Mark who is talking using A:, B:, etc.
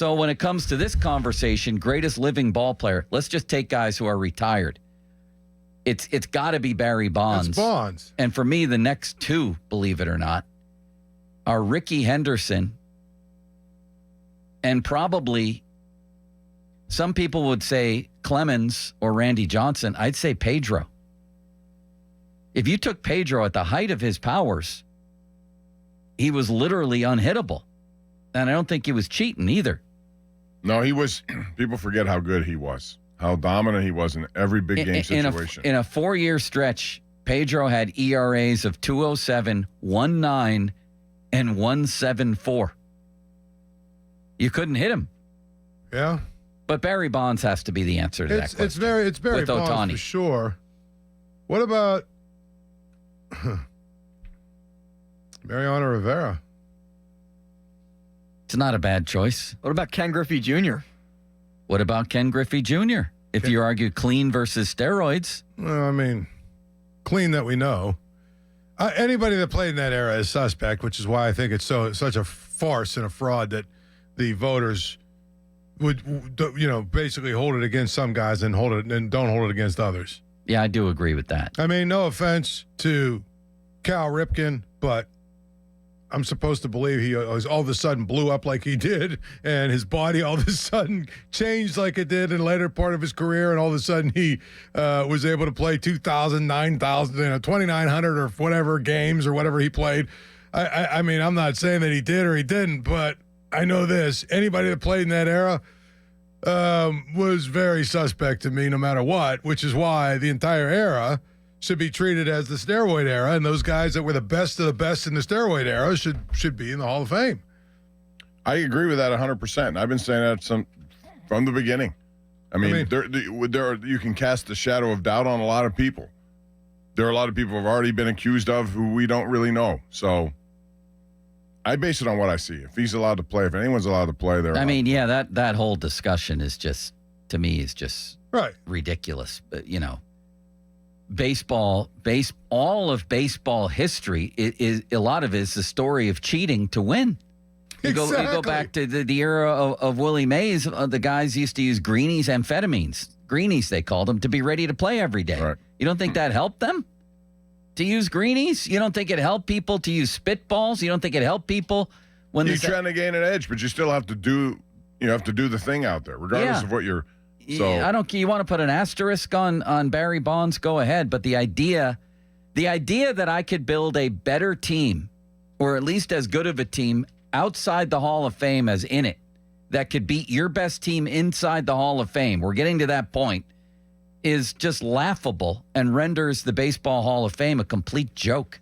A: So when it comes to this conversation, greatest living ball player, let's just take guys who are retired. It's got to be Barry Bonds.
B: It's Bonds.
A: And for me, the next two, believe it or not, are Rickey Henderson and probably some people would say Clemens or Randy Johnson. I'd say Pedro. If you took Pedro at the height of his powers, he was literally unhittable. And I don't think he was cheating either.
C: No, he was. People forget how good he was, how dominant he was in every big game situation.
A: In a 4-year stretch, Pedro had ERAs of 2.07, 1.9, and 1.74. You couldn't hit him.
B: Yeah.
A: But Barry Bonds has to be the answer to that question.
B: It's Barry Bonds
A: Ohtani.
B: for sure. What about Mariano Rivera?
A: It's not a bad choice.
D: What about Ken Griffey Jr.?
A: What about Ken Griffey Jr.? If you argue clean versus steroids.
B: Well, I mean, clean that we know. Anybody that played in that era is suspect, which is why I think it's such a farce and a fraud that the voters would, basically hold it against some guys and don't hold it against others.
A: Yeah, I do agree with that.
B: I mean, no offense to Cal Ripken, but I'm supposed to believe he all of a sudden blew up like he did, and his body all of a sudden changed like it did in the later part of his career, and all of a sudden he was able to play 2,000, 9,000, 2,900 or whatever games or whatever he played. I mean, I'm not saying that he did or he didn't, but I know this. Anybody that played in that era was very suspect to me no matter what, which is why the entire era should be treated as the steroid era, and those guys that were the best of the best in the steroid era should be in the Hall of Fame.
C: I agree with that 100%. I've been saying that from the beginning. I mean, you can cast the shadow of doubt on a lot of people. There are a lot of people who have already been accused of who we don't really know. So I base it on what I see. If he's allowed to play, if anyone's allowed to play, they're
A: that whole discussion is just, to me, is just
B: right
A: ridiculous. But, all of baseball history is a lot of it is the story of cheating to win. You go back to the era of Willie Mays. The guys used to use greenies, amphetamines. Greenies, they called them, to be ready to play every day.
C: Right.
A: You don't think that helped them to use greenies? You don't think it helped people to use spitballs? You don't think it helped people when
C: you're trying to gain an edge, but you still have to do the thing out there, regardless of what you're. So
A: I don't. You want to put an asterisk on Barry Bonds? Go ahead. But the idea that I could build a better team, or at least as good of a team outside the Hall of Fame as in it, that could beat your best team inside the Hall of Fame, we're getting to that point, is just laughable and renders the Baseball Hall of Fame a complete joke.